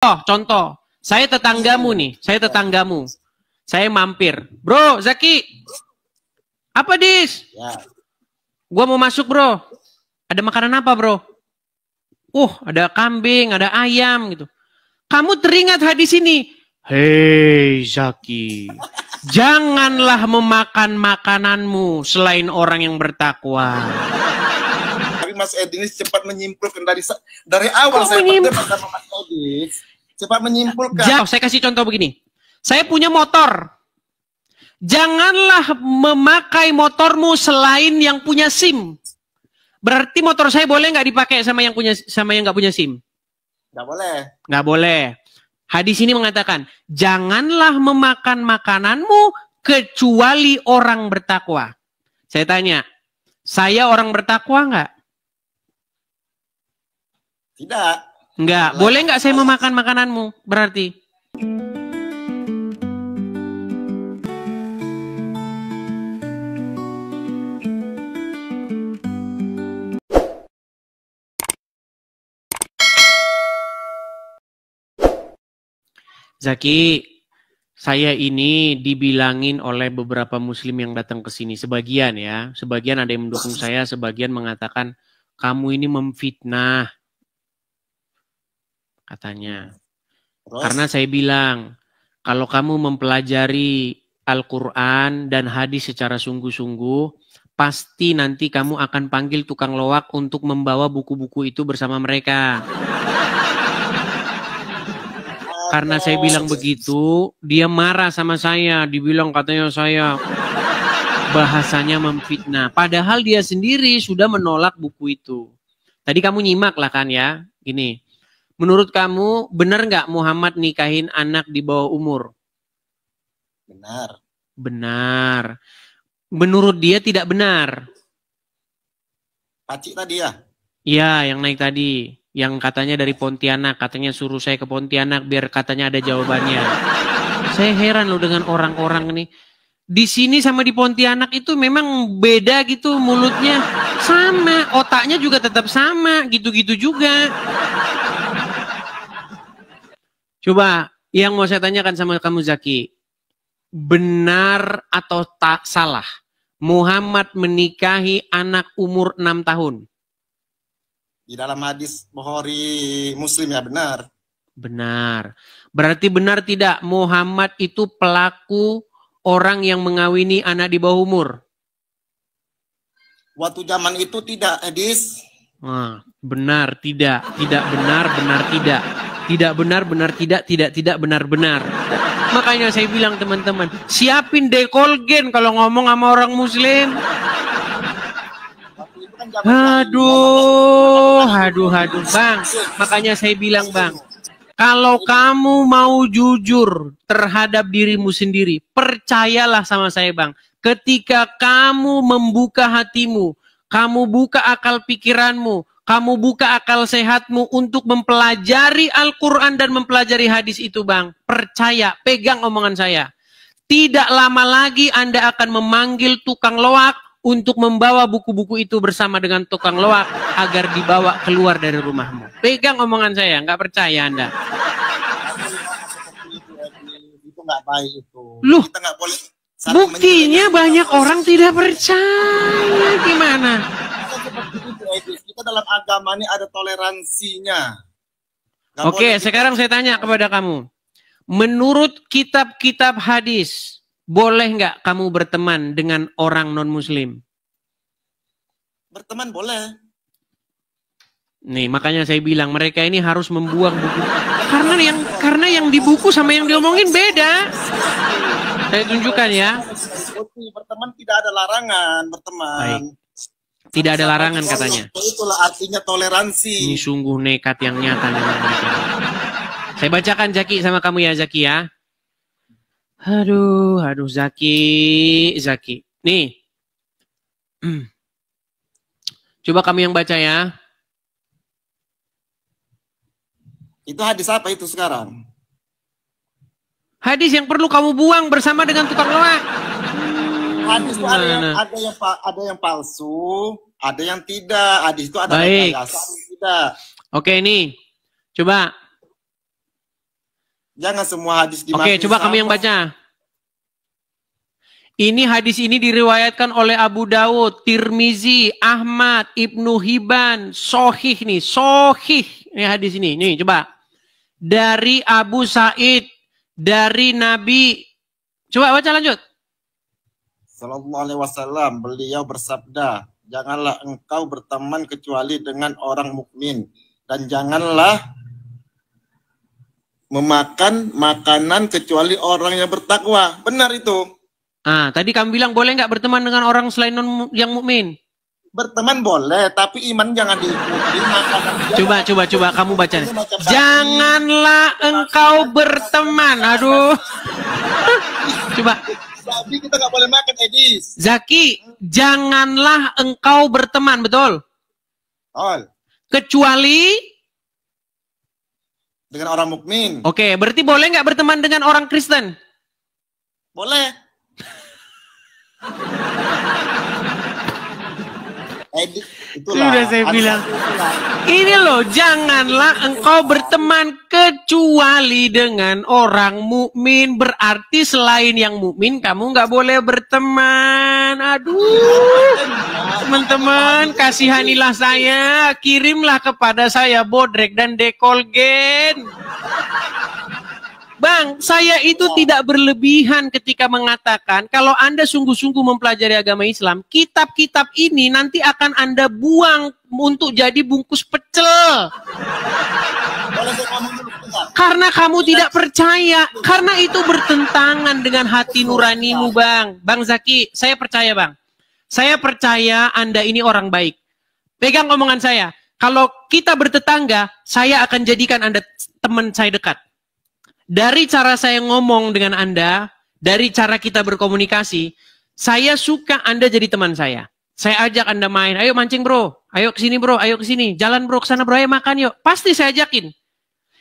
Contoh, saya tetanggamu nih, saya mampir, bro, Zaki, apa dis? Ya. Gua mau masuk bro, ada makanan apa bro? Ada kambing, ada ayam gitu. Kamu teringat hadis ini? Hei Zaki, janganlah memakan makananmu selain orang yang bertakwa. Tapi Mas Edi ini cepat menyimpulkan dari awal. Saya berdebat sama Mas Edi. Cepat menyimpulkan. Saya kasih contoh begini. Saya punya motor. Janganlah memakai motormu selain yang punya SIM. Berarti motor saya boleh nggak dipakai sama yang nggak punya SIM? Nggak boleh. Nggak boleh. Hadis ini mengatakan, janganlah memakan makananmu kecuali orang bertakwa. Saya tanya, saya orang bertakwa nggak? Tidak. Enggak. Boleh nggak saya memakan makananmu? Berarti. Zaki, saya ini dibilangin oleh beberapa muslim yang datang ke sini. Sebagian ya. Sebagian ada yang mendukung saya, sebagian mengatakan, kamu ini memfitnah. Katanya. Karena saya bilang, kalau kamu mempelajari Al-Quran dan hadis secara sungguh-sungguh, pasti nanti kamu akan panggil tukang loak untuk membawa buku-buku itu bersama mereka. Karena saya bilang begitu, dia marah sama saya. Dibilang katanya saya bahasanya memfitnah. Padahal dia sendiri sudah menolak buku itu. Tadi kamu nyimak lah kan ya. Gini. Menurut kamu, benar nggak Muhammad nikahin anak di bawah umur? Benar. Benar. Menurut dia tidak benar. Pacik tadi ya? Iya, yang naik tadi. Yang katanya dari Pontianak. Katanya suruh saya ke Pontianak biar katanya ada jawabannya. Saya heran loh dengan orang-orang ini. Di sini sama di Pontianak itu memang beda gitu mulutnya. Sama, otaknya juga tetap sama. Gitu-gitu juga. Coba, yang mau saya tanyakan sama kamu Zaki, benar atau tak salah Muhammad menikahi anak umur 6 tahun? Di dalam hadis Bukhari Muslim ya benar. Benar. Berarti benar tidak Muhammad itu pelaku orang yang mengawini anak di bawah umur? Waktu zaman itu tidak, Edis. Benar, tidak. Tidak benar, benar, tidak. Tidak benar, benar, tidak, tidak, benar, benar. Makanya saya bilang teman-teman, siapin dekolgen kalau ngomong sama orang muslim. Aduh, Bang. Makanya saya bilang, Bang, kalau kamu mau jujur terhadap dirimu sendiri, percayalah sama saya, Bang. Ketika kamu membuka hatimu, kamu buka akal pikiranmu, kamu buka akal sehatmu untuk mempelajari Al-Quran dan mempelajari hadis itu, Bang. Percaya, pegang omongan saya. Tidak lama lagi Anda akan memanggil tukang loak untuk membawa buku-buku itu bersama dengan tukang loak agar dibawa keluar dari rumahmu. Pegang omongan saya, nggak percaya Anda. Itu nggak baik itu. Loh, kita nggak boleh. Buktinya banyak orang tidak percaya. Gimana? Kita dalam agama ini ada toleransinya. Oke, sekarang saya tanya kepada kamu. Menurut kitab-kitab hadis, boleh nggak kamu berteman dengan orang non-muslim? Berteman boleh. Nih, makanya saya bilang mereka ini harus membuang buku. Karena yang di buku sama yang diomongin beda. Saya tunjukkan ya. Berteman tidak ada larangan, berteman. Baik. Tidak ada larangan katanya. Itulah artinya toleransi. Ini sungguh nekat yang nyata dengan mereka. Saya bacakan Zaki sama kamu ya Zaki ya. Aduh Zaki. Nih. Coba kamu yang baca ya. Itu hadis apa itu sekarang? Hadis yang perlu kamu buang bersama dengan tukang loak. Hadis itu ada yang palsu, ada yang tidak. Hadis itu ada baik. Tidak. Oke, ini. Coba Jangan semua hadis dimakan. Oke, coba kamu yang baca. Ini hadis ini diriwayatkan oleh Abu Dawud, Tirmizi, Ahmad, Ibnu Hibban, Sohih nih, Sohih. Ini hadis ini, nih coba. Dari Abu Sa'id, dari Nabi. Coba baca lanjut. Sallallahu alaihi wasallam, beliau bersabda, janganlah engkau berteman kecuali dengan orang mukmin, dan janganlah memakan makanan kecuali orang yang bertakwa. Benar itu. Ah, tadi kamu bilang boleh nggak berteman dengan orang selain yang mukmin? Berteman boleh, tapi iman jangan diikuti. Coba kamu baca. Janganlah engkau berteman. Aduh. Coba. Tapi kita nggak boleh makan, Edis. Zaki, janganlah engkau berteman, betul? Betul. Kecuali dengan orang mukmin. Oke, berarti boleh nggak berteman dengan orang Kristen? Boleh. Sudah saya bilang. Ini loh, janganlah engkau berteman kecuali dengan orang mukmin. Berarti selain yang mukmin kamu nggak boleh berteman. Aduh, teman-teman, kasihanilah saya, kirimlah kepada saya bodrek dan dekolgen. Bang, saya itu tidak berlebihan ketika mengatakan kalau Anda sungguh-sungguh mempelajari agama Islam, kitab-kitab ini nanti akan Anda buang untuk jadi bungkus pecel. Karena kamu tidak percaya, karena itu bertentangan dengan hati nuranimu, Bang. Bang Zaki, saya percaya, Bang. Saya percaya Anda ini orang baik. Pegang omongan saya. Kalau kita bertetangga, saya akan jadikan Anda teman saya dekat. Dari cara saya ngomong dengan Anda, dari cara kita berkomunikasi, saya suka Anda jadi teman saya. Saya ajak Anda main, ayo mancing bro, ayo kesini bro, ayo kesini, jalan bro, kesana bro, ayo makan yuk. Pasti saya ajakin.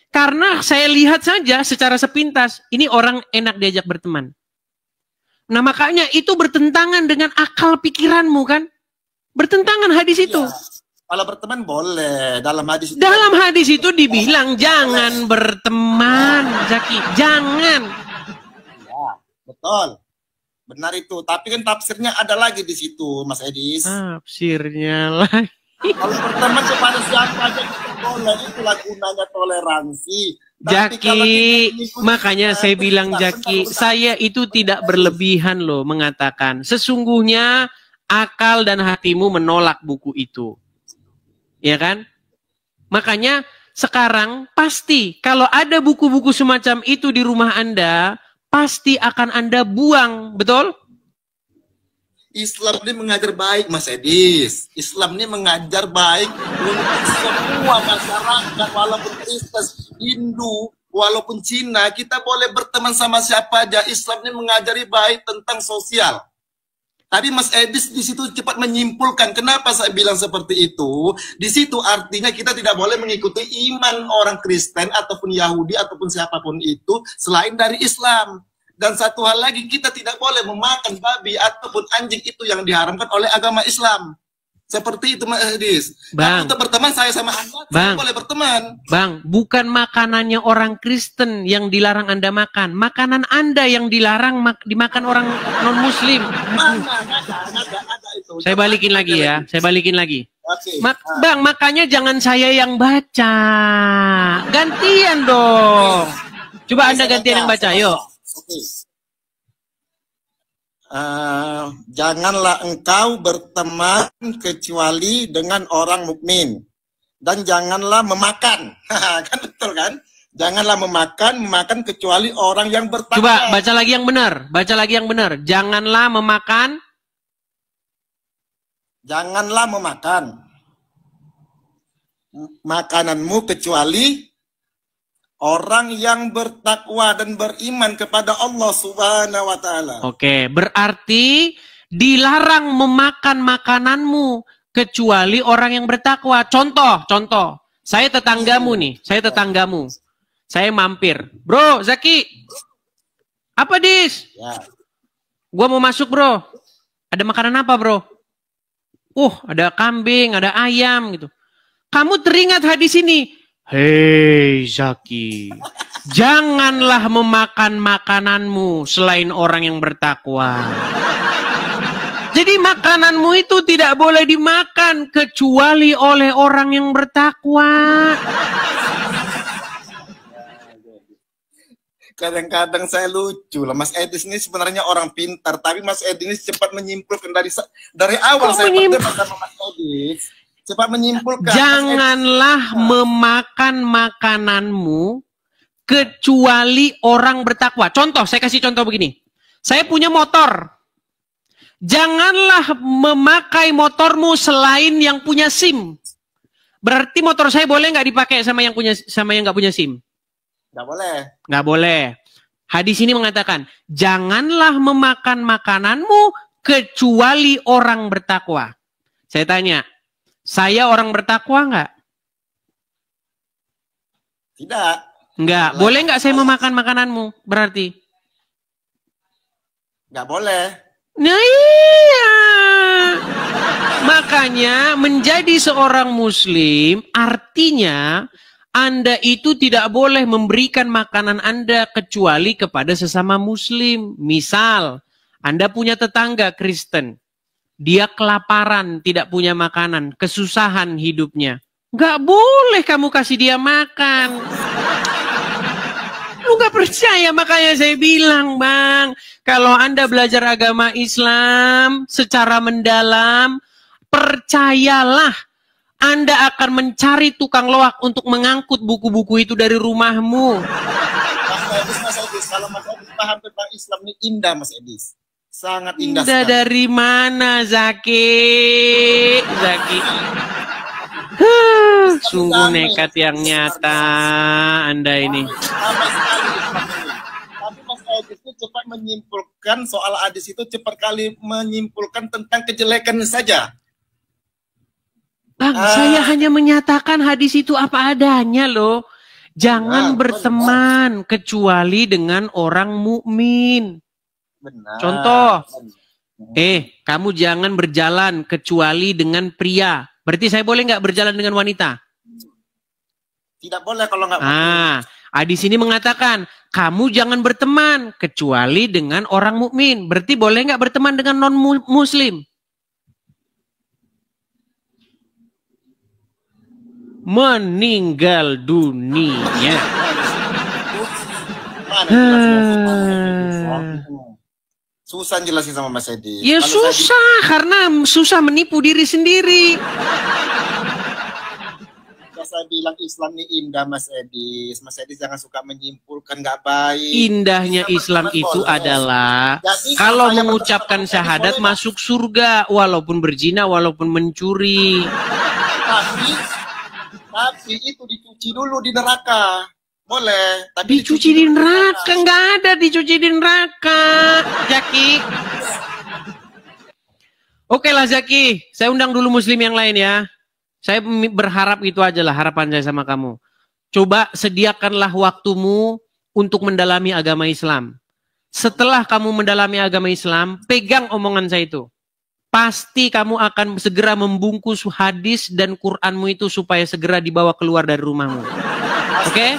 Karena saya lihat saja secara sepintas, ini orang enak diajak berteman. Nah makanya itu bertentangan dengan akal pikiranmu kan? Bertentangan hadis itu. Ya. Kalau berteman boleh, dalam hadis itu. Dalam hadis itu dibilang jangan berteman, Zaki, jangan. Ya, betul. Benar itu. Tapi kan tafsirnya ada lagi di situ, Mas Edis. Tafsirnya lagi. Kalau berteman kepada siapa aja kita boleh, itulah gunanya toleransi. Jaki, makanya saya bilang Jaki, saya itu tidak berlebihan loh mengatakan. Sesungguhnya akal dan hatimu menolak buku itu. Ya kan? Makanya sekarang pasti kalau ada buku-buku semacam itu di rumah Anda, pasti akan Anda buang, betul? Islam ini mengajar baik, Mas Edis. Islam ini mengajar baik untuk semua masyarakat, walaupun Kristen, Hindu, walaupun Cina, kita boleh berteman sama siapa aja. Islam ini mengajari baik tentang sosial. Tadi Mas Edis di situ cepat menyimpulkan. Kenapa saya bilang seperti itu? Di situ artinya kita tidak boleh mengikuti iman orang Kristen ataupun Yahudi ataupun siapapun itu selain dari Islam. Dan satu hal lagi, kita tidak boleh memakan babi ataupun anjing itu yang diharamkan oleh agama Islam. Seperti itu Mas Edis. Bang, untuk berteman saya sama Anda, Bang, boleh berteman. Bang, bukan makanannya orang Kristen yang dilarang Anda makan. Makanan Anda yang dilarang dimakan orang non-Muslim. Ada itu. Saya balikin lagi ya, saya balikin lagi. Okay. Bang, makanya jangan saya yang baca. Gantian dong. Coba Anda gantian yang baca, yuk. Okay. Janganlah engkau berteman kecuali dengan orang mukmin, dan janganlah memakan. Kan betul kan? Janganlah memakan kecuali orang yang bertakwa. Coba baca lagi yang benar, baca lagi yang benar. Janganlah memakan makananmu kecuali orang yang bertakwa dan beriman kepada Allah Subhanahu wa Ta'ala. Oke, berarti dilarang memakan makananmu kecuali orang yang bertakwa. Contoh. Saya tetanggamu nih, saya mampir. Bro, Zaki. Apa, Dis? Ya. Gua mau masuk, bro. Ada makanan apa, bro? Ada kambing, ada ayam gitu. Kamu teringat hadis ini. Hei Zaki, Janganlah memakan makananmu selain orang yang bertakwa. Jadi makananmu itu tidak boleh dimakan kecuali oleh orang yang bertakwa. Kadang-kadang saya lucu lah, Mas Edis ini sebenarnya orang pintar, tapi Mas Edis ini cepat menyimpulkan dari awal. Saya berdebat sama Mas Edis, cepat menyimpulkan. Janganlah memakan makananmu kecuali orang bertakwa. Contoh, saya kasih contoh begini. Saya punya motor. Janganlah memakai motormu selain yang punya SIM. Berarti motor saya boleh nggak dipakai sama yang nggak punya SIM? Nggak boleh. Nggak boleh. Hadis ini mengatakan, janganlah memakan makananmu kecuali orang bertakwa. Saya tanya, saya orang bertakwa nggak? Tidak. Nggak. Boleh nggak saya memakan makananmu? Berarti? Nggak boleh. Nah iya. Makanya menjadi seorang muslim artinya Anda itu tidak boleh memberikan makanan Anda kecuali kepada sesama muslim. Misal, Anda punya tetangga Kristen. Dia kelaparan, tidak punya makanan, kesusahan hidupnya. Nggak boleh kamu kasih dia makan. Lu nggak percaya, makanya saya bilang, Bang. Kalau Anda belajar agama Islam secara mendalam, percayalah Anda akan mencari tukang loak untuk mengangkut buku-buku itu dari rumahmu. Mas Edis, kalau Mas Edis paham tentang Islam ini indah, Mas Edis. Sangat indah. Indah sekali. Dari mana, Zaki? Sungguh nekat yang nyata Anda ini. Tapi Mas Edis itu cepat menyimpulkan soal hadis itu, cepat kali menyimpulkan tentang kejelekannya saja. Bang, saya hanya menyatakan hadis itu apa adanya loh. Jangan berteman kecuali dengan orang mukmin. Contoh, kamu jangan berjalan kecuali dengan pria. Berarti saya boleh nggak berjalan dengan wanita? Tidak boleh kalau nggak. Hadis ini mengatakan kamu jangan berteman kecuali dengan orang mukmin. Berarti boleh nggak berteman dengan non muslim? Meninggal dunia. Susah jelasin sama Mas Edis. Ya susah, karena susah menipu diri sendiri. Saya bilang Islam ini indah, Mas Edis. Mas Edis jangan suka menyimpulkan, nggak baik. Indahnya Islam itu adalah kalau mengucapkan syahadat masuk surga, walaupun berzina, walaupun mencuri. Tapi itu dicuci dulu di neraka. Boleh. Tapi dicuci di neraka. Nggak ada dicuci di neraka, Zaki. Oke lah, Zaki. Saya undang dulu muslim yang lain ya. Saya berharap itu aja lah harapan saya sama kamu. Coba sediakanlah waktumu untuk mendalami agama Islam. Setelah kamu mendalami agama Islam, pegang omongan saya itu. Pasti kamu akan segera membungkus hadis dan Quranmu itu supaya segera dibawa keluar dari rumahmu. Oke?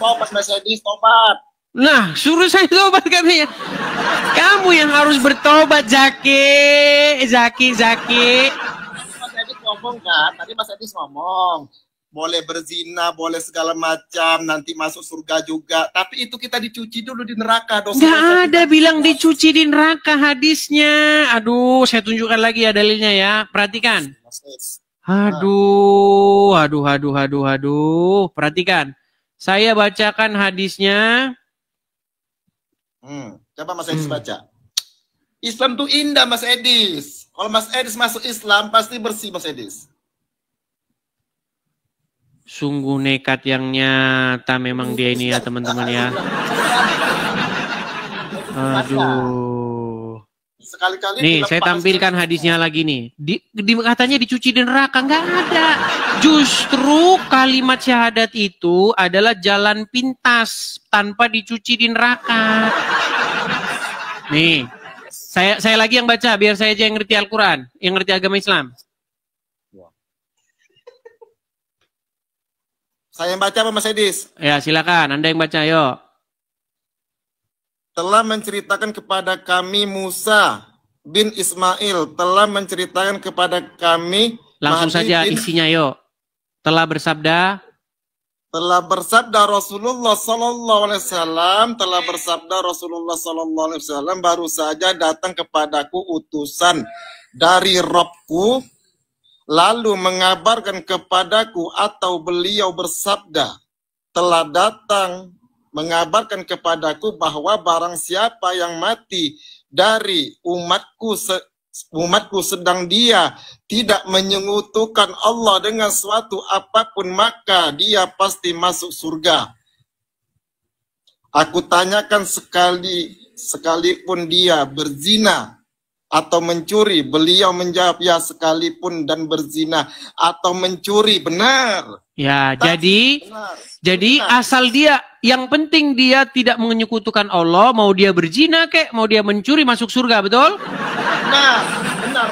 Tobat, Mas Edis, tobat. Nah, suruh saya tobat katanya. Kamu yang harus bertobat, Zaki. Mas Edis ngomong kan, tadi Mas Edis ngomong. Boleh berzina, boleh segala macam, nanti masuk surga juga. Tapi itu kita dicuci dulu di neraka. Nggak ada bilang dicuci di neraka hadisnya. Aduh, saya tunjukkan lagi ya dalilnya ya. Perhatikan. Aduh. Perhatikan. Saya bacakan hadisnya. Coba Mas Edis baca. Islam tuh indah, Mas Edis. Kalau Mas Edis masuk Islam, pasti bersih, Mas Edis. Sungguh nekat yang nyata memang dia ini ya teman-teman ya. Aduh. Sekali-kali nih saya tampilkan hadisnya lagi nih. Katanya dicuci di neraka, nggak ada. Justru kalimat syahadat itu adalah jalan pintas tanpa dicuci di neraka. Nih, saya lagi yang baca biar saya aja yang ngerti Al-Quran, yang ngerti agama Islam. Saya yang baca apa Mas Edis? Ya, silakan. Anda yang baca, yuk. Telah menceritakan kepada kami Musa bin Ismail, telah menceritakan kepada kami Langsung Mahdi saja bin, isinya, yuk. Telah bersabda Rasulullah sallallahu alaihi wasallam, telah bersabda Rasulullah sallallahu alaihi wasallam, baru saja datang kepadaku utusan dari Rabbku, lalu mengabarkan kepadaku, atau beliau bersabda, telah datang mengabarkan kepadaku bahwa barang siapa yang mati dari umatku sedang dia tidak menyekutukan Allah dengan suatu apapun, maka dia pasti masuk surga. Aku tanyakan sekalipun dia berzina atau mencuri, beliau menjawab, ya sekalipun dan berzina atau mencuri. Benar. ya, jadi Benar. asal dia, yang penting dia tidak menyekutukan Allah, mau dia berzina kek, mau dia mencuri, masuk surga, betul? Benar. Benar.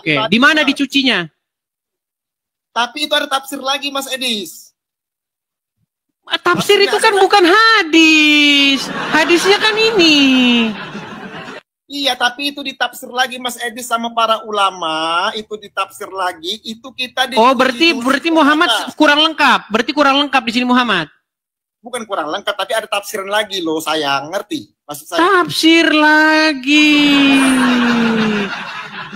Oke, di mana dicucinya? Tapi itu ada tafsir lagi Mas Edis. Tafsir itu kan bukan hadis. Hadisnya kan ini. Iya, tapi itu ditafsir lagi Mas Edis sama para ulama, itu ditafsir lagi, itu kita Oh, berarti Muhammad kurang lengkap. Berarti kurang lengkap di sini Muhammad. Bukan kurang lengkap, tapi ada tafsiran lagi loh, sayang, ngerti maksud saya? Tafsir lagi.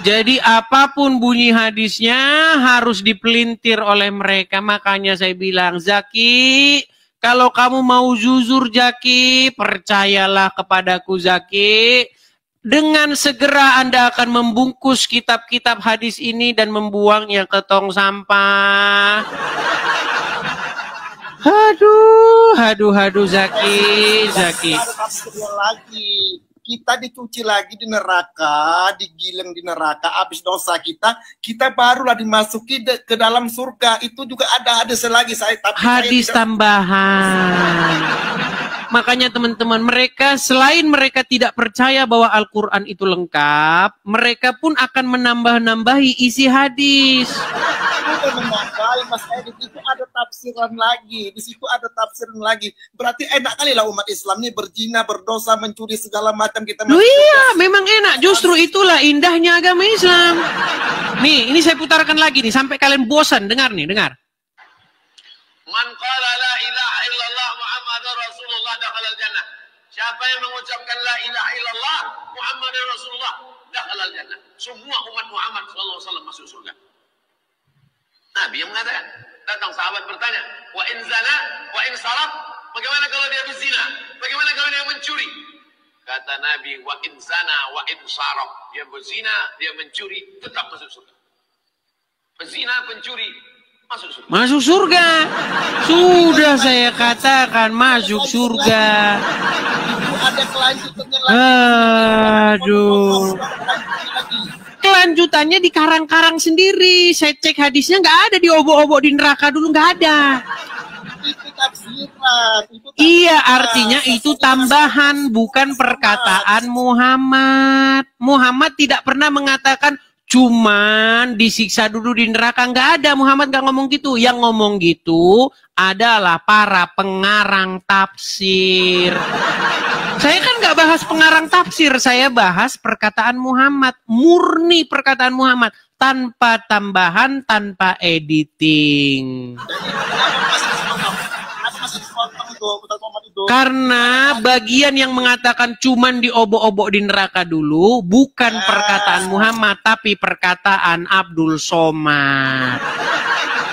Jadi apapun bunyi hadisnya harus dipelintir oleh mereka. Makanya saya bilang, Zaki, kalau kamu mau jujur Zaki, percayalah kepadaku Zaki. Dengan segera Anda akan membungkus kitab-kitab hadis ini dan membuangnya ke tong sampah. Aduh, Zaki. Ada tafsirnya lagi. Kita dicuci lagi di neraka, digiling di neraka, habis dosa kita barulah dimasuki ke dalam surga. Itu juga ada hadis lagi hadis tambahan. Makanya teman-teman, selain mereka tidak percaya bahwa Al-Quran itu lengkap, mereka pun akan menambah-nambahi isi hadis. Bukan menambahi Mas Edis, itu ada tafsiran lagi. Di situ ada tafsiran lagi. Berarti enak kali lah umat Islam ini berzina, berdosa, mencuri segala macam kita. Loh iya, memang enak. Justru itulah indahnya agama Islam. Nih, ini saya putarkan lagi nih sampai kalian bosan. Dengar. Man qala la ilaha illallah Muhammadur Rasulullah dakhalal jannah. Siapa yang mengucapkan la ilaha illallah Muhammadur Rasulullah dakhalal jannah. Semua umat Muhammad sallallahu alaihi wasallam masuk surga. Nabi yang mengatakan. Datang sahabat bertanya, wa in zana, wa in saraf, bagaimana kalau dia berzina? Bagaimana kalau dia mencuri? Kata Nabi, wa in zana, wa in saraf, dia berzina, dia mencuri, tetap masuk surga. Berzina, pencuri, masuk surga. Masuk surga. Sudah saya katakan masuk surga. Itu ada kelanjutannya lagi. Aduh. Kelanjutannya di karang-karang sendiri. Saya cek hadisnya nggak ada, di obok-obok di neraka dulu nggak ada. Itu tafsiran. Iya, artinya itu tambahan, bukan perkataan Muhammad. Muhammad tidak pernah mengatakan cuman disiksa dulu di neraka, nggak ada. Muhammad nggak ngomong gitu. Yang ngomong gitu adalah para pengarang tafsir. Saya kan nggak bahas pengarang tafsir, saya bahas perkataan Muhammad, murni perkataan Muhammad, tanpa tambahan, tanpa editing. Karena bagian yang mengatakan cuman diobok-obok di neraka dulu, bukan perkataan Muhammad, tapi perkataan Abdul Somad.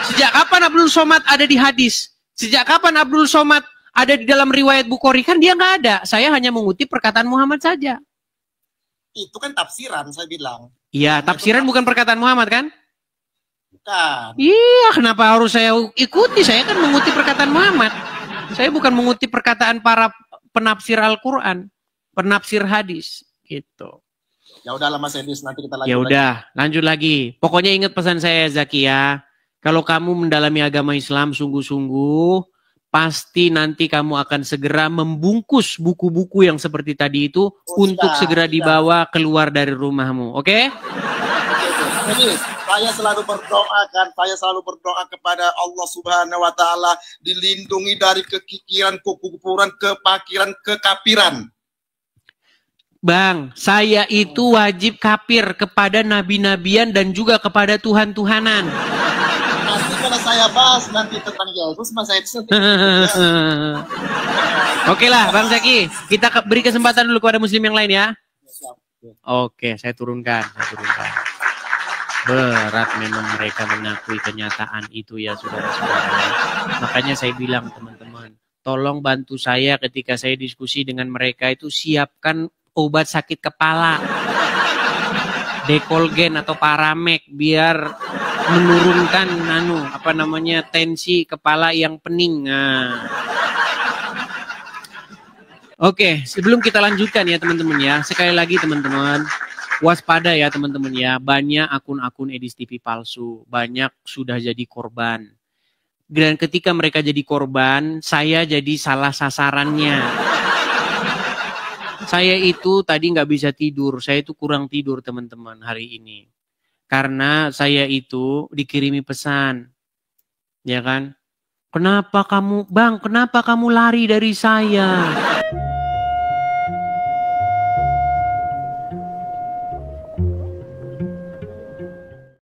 Sejak kapan Abdul Somad ada di hadis? Sejak kapan Abdul Somad ada di dalam riwayat Bukhari? Kan dia nggak ada. Saya hanya mengutip perkataan Muhammad saja. Itu kan tafsiran, saya bilang. Iya, tafsiran bukan perkataan Muhammad kan? Bukan. Iya, kenapa harus saya ikuti? Saya kan mengutip perkataan Muhammad. Saya bukan mengutip perkataan para penafsir Al-Quran, penafsir hadis, gitu. Ya udahlah Mas Edis, nanti kita lanjut. Ya udah, lanjut lagi. Pokoknya ingat pesan saya Zaki ya. Kalau kamu mendalami agama Islam sungguh-sungguh, pasti nanti kamu akan segera membungkus buku-buku yang seperti tadi itu untuk segera dibawa keluar dari rumahmu. Oke? Jadi, saya selalu berdoa kan, saya selalu berdoa kepada Allah Subhanahu wa taala dilindungi dari kekikiran, kekufuran, kepakiran, kekafiran. Bang, saya itu wajib kafir kepada nabi-nabian dan juga kepada Tuhan-Tuhanan. Nanti kalau saya bahas nanti tentang Yesus, mas saya Oke lah, Bang Zaki, kita beri kesempatan dulu kepada muslim yang lain ya. Oke, saya turunkan. Berat memang mereka mengakui kenyataan itu ya, saudara-saudara. Makanya saya bilang teman-teman, tolong bantu saya ketika saya diskusi dengan mereka itu, siapkan obat sakit kepala, Dekolgen atau Paramek, biar menurunkan tensi kepala yang pening. Nah. Oke, sebelum kita lanjutkan ya teman-teman ya, sekali lagi teman-teman, waspada ya teman-teman ya, banyak akun-akun Edis TV palsu, banyak sudah jadi korban. Dan ketika mereka jadi korban, saya jadi salah sasarannya. Saya itu tadi nggak bisa tidur, saya itu kurang tidur teman-teman hari ini. Karena saya itu dikirimi pesan, ya kan? Kenapa kamu lari dari saya?